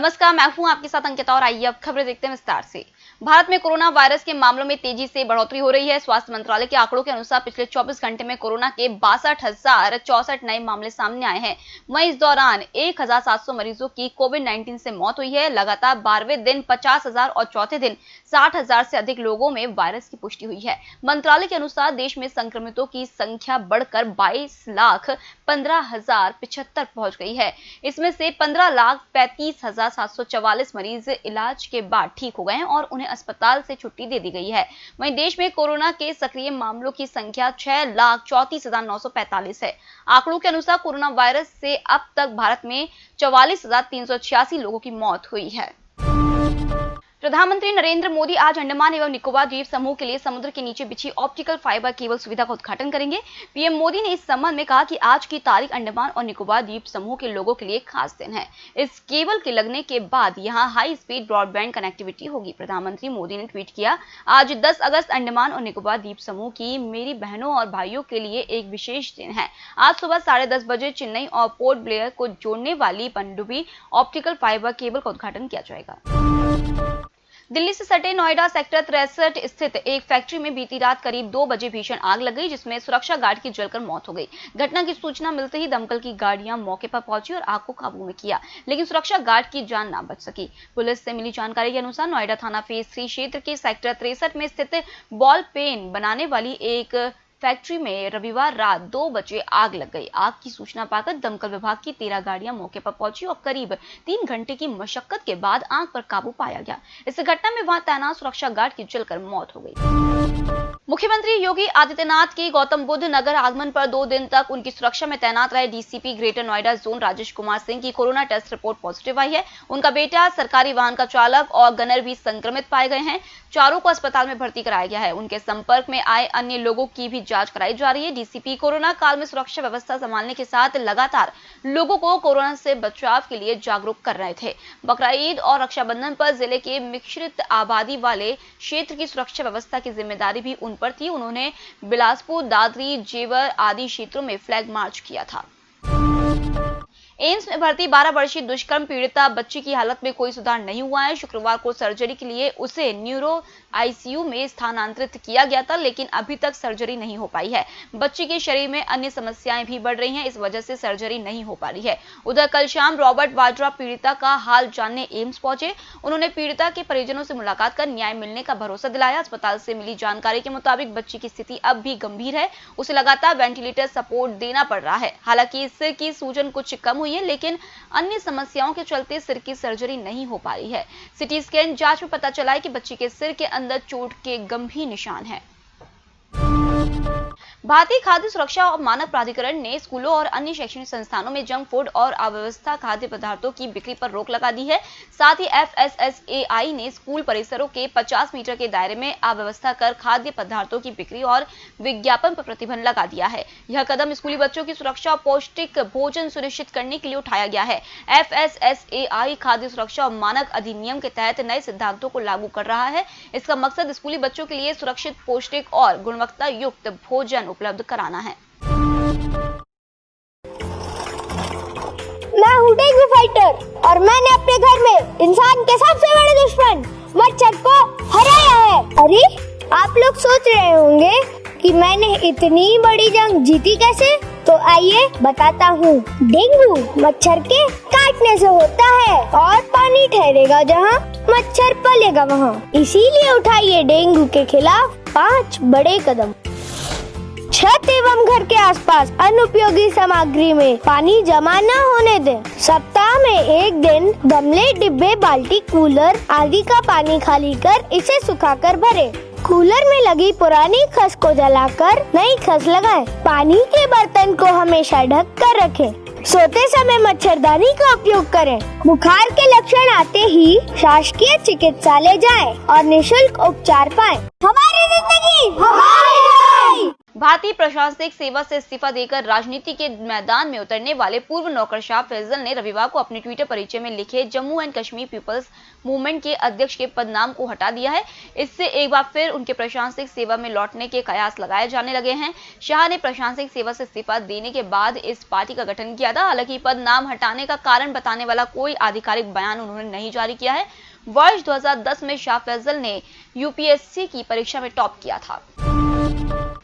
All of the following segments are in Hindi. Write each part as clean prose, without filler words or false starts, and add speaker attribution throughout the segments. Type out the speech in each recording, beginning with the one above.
Speaker 1: नमस्कार, मैं हूं आपके साथ अंकिता और आइए अब खबरें देखते हैं विस्तार से। भारत में कोरोना वायरस के मामलों में तेजी से बढ़ोतरी हो रही है। स्वास्थ्य मंत्रालय के आंकड़ों के अनुसार पिछले 24 घंटे में कोरोना के 62,064 नए मामले सामने आए हैं। वहीं इस दौरान 1,700 मरीजों की कोविड-19 से मौत हुई है। लगातार 12वें दिन 50,000 और चौथे दिन 60,000 से अधिक लोगों में वायरस की पुष्टि हुई है। मंत्रालय के अनुसार देश में संक्रमितों की संख्या बढ़कर 22,15,075 पहुंच गई है। इसमें से 15,35,744 मरीज इलाज के बाद ठीक हो गए हैं और उन्हें अस्पताल से छुट्टी दे दी गई है। वहीं देश में कोरोना के सक्रिय मामलों की संख्या 6,34,945 है। आंकड़ों के अनुसार कोरोना वायरस से अब तक भारत में 44,386 लोगों की मौत हुई है। प्रधानमंत्री नरेंद्र मोदी आज अंडमान एवं निकोबार द्वीप समूह के लिए समुद्र के नीचे बिछी ऑप्टिकल फाइबर केबल सुविधा का उद्घाटन करेंगे। पीएम मोदी ने इस संबंध में कहा कि आज की तारीख अंडमान और निकोबार द्वीप समूह के लोगों के लिए खास दिन है। इस केबल के लगने के बाद यहां हाई स्पीड ब्रॉडबैंड कनेक्टिविटी होगी। प्रधानमंत्री मोदी ने ट्वीट किया, आज 10 अगस्त अंडमान और निकोबार द्वीप समूह की मेरी बहनों और भाइयों के लिए एक विशेष दिन है। आज सुबह 10:30 बजे चेन्नई और पोर्ट ब्लेयर को जोड़ने वाली पनडुब्बी ऑप्टिकल फाइबर केबल का उद्घाटन किया जाएगा। दिल्ली से सटे नोएडा सेक्टर 63 स्थित एक फैक्ट्री में बीती रात करीब 2 बजे भीषण आग लग गई, जिसमें सुरक्षा गार्ड की जलकर मौत हो गई। घटना की सूचना मिलते ही दमकल की गाड़ियां मौके पर पहुंची और आग को काबू में किया, लेकिन सुरक्षा गार्ड की जान ना बच सकी। पुलिस से मिली जानकारी के अनुसार नोएडा थाना फेज 3 क्षेत्र के सेक्टर 63 में स्थित बॉल पेन बनाने वाली एक फैक्ट्री में रविवार रात 2 बजे आग लग गई। आग की सूचना पाकर दमकल विभाग की 13 गाड़ियां मौके पर पहुंची और करीब 3 घंटे की मशक्कत के बाद आग पर काबू पाया गया। इस घटना में वहां तैनात सुरक्षा गार्ड की जलकर मौत हो गई। मुख्यमंत्री योगी आदित्यनाथ के गौतम बुद्ध नगर आगमन पर 2 दिन तक उनकी सुरक्षा में तैनात रहे DCP greater Noida zone Rajesh Kumar Singh की कोरोना टेस्ट रिपोर्ट पॉजिटिव आई है। उनका बेटा, सरकारी वाहन का चालक और गनर भी संक्रमित पाए गए हैं। चारों को अस्पताल में भर्ती कराया गया है। उनके संपर्क में आए अन्य लोगों की भी जांच कराई जा रही है। डीसीपी कोरोना काल में सुरक्षा व्यवस्था संभालने के साथ लगातार लोगों को कोरोना से बचाव के लिए जागरूक कर रहे थे। बकरा ईद और रक्षाबंधन पर जिले के मिश्रित आबादी वाले क्षेत्र की सुरक्षा व्यवस्था की जिम्मेदारी भी उन पर थी। उन्होंने बिलासपुर, दादरी, जेवर आदि क्षेत्रों में फ्लैग मार्च किया था। एम्स में भर्ती 12 वर्षीय दुष्कर्म पीड़िता बच्ची की हालत में कोई सुधार नहीं हुआ है। शुक्रवार को सर्जरी के लिए उसे न्यूरो आईसीयू में स्थानांतरित किया गया था, लेकिन अभी तक सर्जरी नहीं हो पाई है। बच्ची के शरीर में अन्य समस्याएं भी बढ़ रही हैं, इस वजह से सर्जरी नहीं हो पा रही है। उधर कल शाम रॉबर्ट वाड्रा पीड़िता का हाल जानने एम्स पहुंचे। उन्होंने पीड़िता के परिजनों से मुलाकात कर न्याय मिलने का भरोसा दिलाया। अस्पताल से मिली जानकारी के मुताबिक बच्ची की स्थिति अब भी गंभीर है। उसे लगातार वेंटिलेटर सपोर्ट देना पड़ रहा है। हालांकि सिर की सूजन कुछ कम हुई है, लेकिन अन्य समस्याओं के चलते सिर की सर्जरी नहीं हो पा रही है। सीटी स्कैन जांच में पता चला है कि बच्ची के सिर के अंदर चोट के गंभीर निशान हैं। भारतीय खाद्य सुरक्षा और मानक प्राधिकरण ने स्कूलों और अन्य शैक्षणिक संस्थानों में जंक फूड और अव्यवस्था खाद्य पदार्थों की बिक्री पर रोक लगा दी है। साथ ही FSSAI ने स्कूल परिसरों के 50 मीटर के दायरे में अव्यवस्था कर खाद्य पदार्थों की बिक्री और विज्ञापन पर प्रतिबंध लगा दिया है। यह कदम स्कूली बच्चों की सुरक्षा और पौष्टिक भोजन सुनिश्चित करने के लिए उठाया गया है। FSSAI खाद्य सुरक्षा और मानक अधिनियम के तहत नए सिद्धांतों को लागू कर रहा है। इसका मकसद स्कूली बच्चों के लिए सुरक्षित, पौष्टिक और गुणवत्ता युक्त भोजन उपलब्ध कराना है।
Speaker 2: मैं हूँ डेंगू फाइटर और मैंने अपने घर में इंसान के सबसे बड़े दुश्मन मच्छर को हराया है। अरे आप लोग सोच रहे होंगे कि मैंने इतनी बड़ी जंग जीती कैसे? तो आइए बताता हूँ। डेंगू मच्छर के काटने से होता है और पानी ठहरेगा जहाँ, मच्छर पलेगा वहाँ। इसीलिए उठाइए डेंगू के खिलाफ 5 बड़े कदम। छत एवं घर के आसपास अनुपयोगी सामग्री में पानी जमा न होने दें। सप्ताह में 1 दिन गमले, डिब्बे, बाल्टी, कूलर आदि का पानी खाली कर इसे सुखाकर भरें। कूलर में लगी पुरानी खस को जलाकर नई खस लगाएं। पानी के बर्तन को हमेशा ढक कर रखें। सोते समय मच्छरदानी का उपयोग करें। बुखार के लक्षण आते ही शासकीय चिकित्सालय जाएं और निःशुल्क उपचार पाएं। हमारी जिंदगी हमारी लड़ाई।
Speaker 1: भारतीय प्रशासनिक सेवा से इस्तीफा देकर राजनीति के मैदान में उतरने वाले पूर्व नौकरशाह फैजल ने रविवार को अपने ट्विटर परिचय में लिखे Jammu and Kashmir people's movement के अध्यक्ष के पदनाम को हटा दिया है। इससे एक बार फिर उनके प्रशासनिक सेवा में लौटने के कयास लगाए जाने लगे हैं। शाह ने प्रशासनिक सेवा से इस्तीफा देने के बाद इस पार्टी का गठन किया था। हालांकि पदनाम हटाने का कारण बताने वाला कोई आधिकारिक बयान उन्होंने नहीं जारी किया है। वर्ष 2010 में शाह फैजल ने यूपीएससी की परीक्षा में टॉप किया था।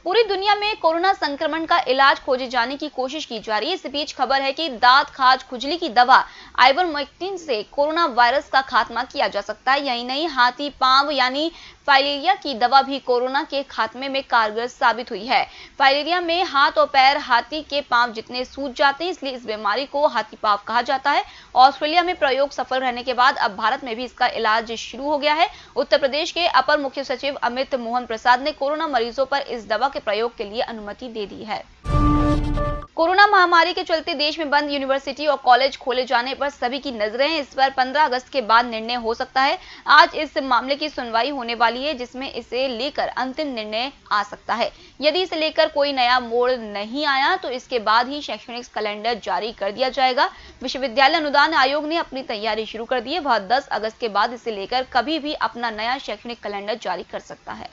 Speaker 1: पूरी दुनिया में कोरोना संक्रमण का इलाज खोजे जाने की कोशिश की जा रही है। इस बीच खबर है कि दांत, खाज, खुजली की दवा आइवरमेक्टिन से कोरोना वायरस का खात्मा किया जा सकता है। यही नहीं, हाथी पांव यानी फाइलेरिया की दवा भी कोरोना के खात्मे में कारगर साबित हुई है। फाइलेरिया में हाथ और पैर हाथी के पांव जितने सूज जाते हैं, इसलिए इस बीमारी को हाथी पांव कहा जाता है। ऑस्ट्रेलिया में प्रयोग सफल रहने के बाद अब भारत में भी इसका इलाज शुरू हो गया है। उत्तर प्रदेश के अपर मुख्य सचिव अमित मोहन प्रसाद ने कोरोना मरीजों पर इस दवा के प्रयोग के लिए अनुमति दे दी है। कोरोना महामारी के चलते देश में बंद यूनिवर्सिटी और कॉलेज खोले जाने पर सभी की नजरें हैं। इस पर 15 अगस्त के बाद निर्णय हो सकता है। आज इस मामले की सुनवाई होने वाली है, जिसमें इसे लेकर अंतिम निर्णय आ सकता है। यदि इसे लेकर कोई नया मोड़ नहीं आया तो इसके बाद ही शैक्षणिक कैलेंडर जारी कर दिया जाएगा। विश्वविद्यालय अनुदान आयोग ने अपनी तैयारी शुरू कर दी है। वह 10 अगस्त के बाद इसे लेकर कभी भी अपना नया शैक्षणिक कैलेंडर जारी कर सकता है।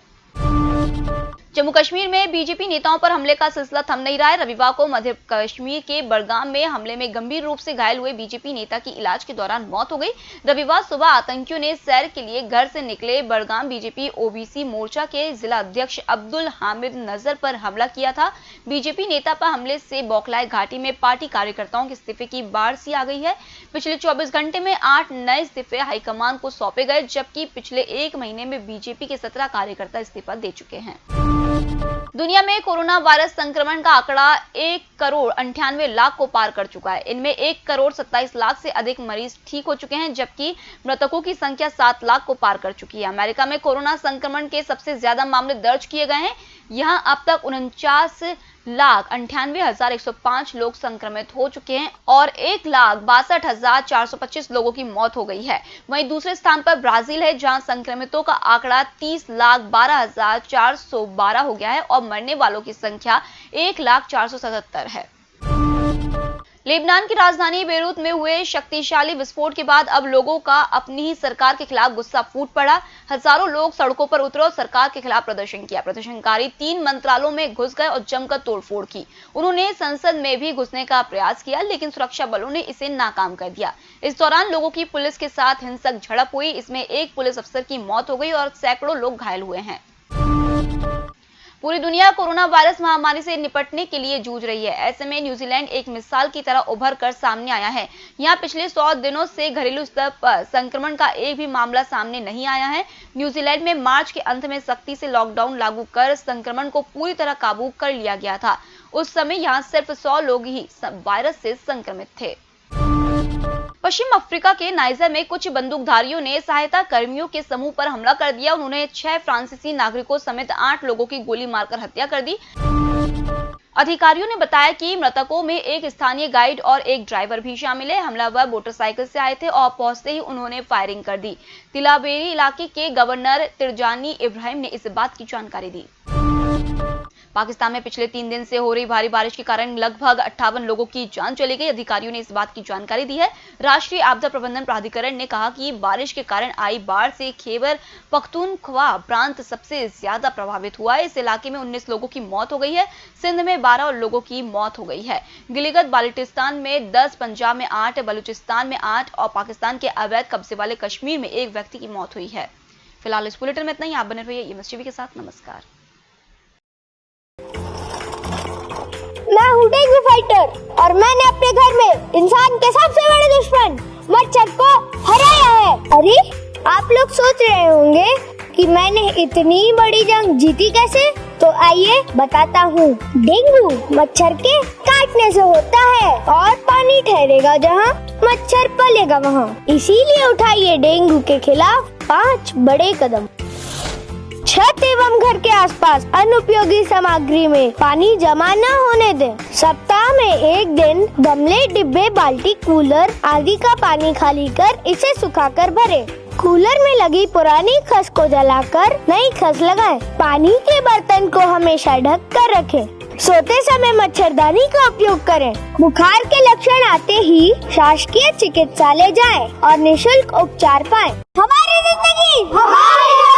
Speaker 1: जम्मू कश्मीर में बीजेपी नेताओं पर हमले का सिलसिला थम नहीं रहा है। रविवार को मध्य कश्मीर के बड़गाम में हमले में गंभीर रूप से घायल हुए बीजेपी नेता की इलाज के दौरान मौत हो गई। रविवार सुबह आतंकियों ने सैर के लिए घर से निकले बड़गाम बीजेपी ओबीसी मोर्चा के जिला अध्यक्ष अब्दुल हामिद नजर पर हमला किया था। बीजेपी नेता पर हमले से बौखलाए घाटी में पार्टी कार्यकर्ताओं के इस्तीफे की बाढ़ सी आ गई है। पिछले 24 घंटे में 8 नए इस्तीफे हाईकमान को सौंपे गए, जबकि पिछले 1 महीने में बीजेपी के 17 कार्यकर्ता इस्तीफा दे चुके हैं। दुनिया में कोरोना वायरस संक्रमण का आंकड़ा 1,98,00,000 को पार कर चुका है। इनमें 1,27,00,000 से अधिक मरीज ठीक हो चुके हैं, जबकि मृतकों की संख्या 7 लाख को पार कर चुकी है। अमेरिका में कोरोना संक्रमण के सबसे ज्यादा मामले दर्ज किए गए हैं। यहां अब तक 49,98,105 लोग संक्रमित हो चुके हैं और 1,62,425 लोगों की मौत हो गई है। वहीं दूसरे स्थान पर ब्राजील है, जहां संक्रमितों का आंकड़ा 30,12,412 हो गया है और मरने वालों की संख्या 1,04,77 है। लेबनान की राजधानी बेरूत में हुए शक्तिशाली विस्फोट के बाद अब लोगों का अपनी ही सरकार के खिलाफ गुस्सा फूट पड़ा। हजारों लोग सड़कों पर उतरे और सरकार के खिलाफ प्रदर्शन किया। प्रदर्शनकारी 3 मंत्रालयों में घुस गए और जमकर तोड़फोड़ की। उन्होंने संसद में भी घुसने का प्रयास किया, लेकिन सुरक्षा बलों ने इसे नाकाम कर दिया। इस दौरान लोगों की पुलिस के साथ हिंसक झड़प हुई। इसमें एक पुलिस अफसर की मौत हो गई और सैकड़ों लोग घायल हुए हैं। पूरी दुनिया कोरोना वायरस महामारी से निपटने के लिए जूझ रही है। ऐसे में न्यूजीलैंड एक मिसाल की तरह उभर कर सामने आया है। यहाँ पिछले 100 दिनों से घरेलू स्तर पर संक्रमण का एक भी मामला सामने नहीं आया है। न्यूजीलैंड में मार्च के अंत में सख्ती से लॉकडाउन लागू कर संक्रमण को पूरी तरह काबू कर लिया गया था। उस समय यहाँ सिर्फ 100 लोग ही वायरस से संक्रमित थे। पश्चिम अफ्रीका के नाइजर में कुछ बंदूकधारियों ने सहायता कर्मियों के समूह पर हमला कर दिया। उन्होंने 6 फ्रांसीसी नागरिकों समेत 8 लोगों की गोली मारकर हत्या कर दी। अधिकारियों ने बताया कि मृतकों में एक स्थानीय गाइड और एक ड्राइवर भी शामिल है। हमलावर मोटरसाइकिल से आए थे और पहुंचते ही उन्होंने फायरिंग कर दी। तिलाबेरी इलाके के गवर्नर तिरजानी इब्राहिम ने इस बात की जानकारी दी। पाकिस्तान में पिछले 3 दिन से हो रही भारी बारिश के कारण लगभग 58 लोगों की जान चली गई। अधिकारियों ने इस बात की जानकारी दी है। राष्ट्रीय आपदा प्रबंधन प्राधिकरण ने कहा कि बारिश के कारण आई बाढ़ से खैबर पख्तूनख्वा प्रांत सबसे ज्यादा प्रभावित हुआ है। इस इलाके में 19 लोगों की मौत हो गई है। सिंध में 12 लोगों की मौत हो गई है। गिलगित बाल्टिस्तान में 10, पंजाब में 8, बलूचिस्तान में 8 और पाकिस्तान के अवैध कब्जे वाले कश्मीर में 1 व्यक्ति की मौत हुई है। फिलहाल इस बुलेटिन में इतना ही। आप बने रहिए एमएस टीवी के साथ। नमस्कार।
Speaker 2: मैं हूँ डेंगू फाइटर और मैंने अपने घर में इंसान के सबसे बड़े दुश्मन मच्छर को हराया है। अरे आप लोग सोच रहे होंगे कि मैंने इतनी बड़ी जंग जीती कैसे? तो आइए बताता हूँ। डेंगू मच्छर के काटने से होता है और पानी ठहरेगा जहाँ मच्छर पलेगा वहाँ। इसीलिए उठाइए डेंगू के खिलाफ 5 बड़े कदम। छत एवं घर के आसपास अनुपयोगी सामग्री में पानी जमा न होने दें। सप्ताह में एक दिन गमले, डिब्बे, बाल्टी, कूलर आदि का पानी खाली कर इसे सुखाकर भरें। कूलर में लगी पुरानी खस को जलाकर नई खस लगाएं। पानी के बर्तन को हमेशा ढक कर रखें। सोते समय मच्छरदानी का उपयोग करें। बुखार के लक्षण आते ही शासकीय चिकित्सालय जाएं और निशुल्क उपचार पाएं। हमारी जिंदगी हमारी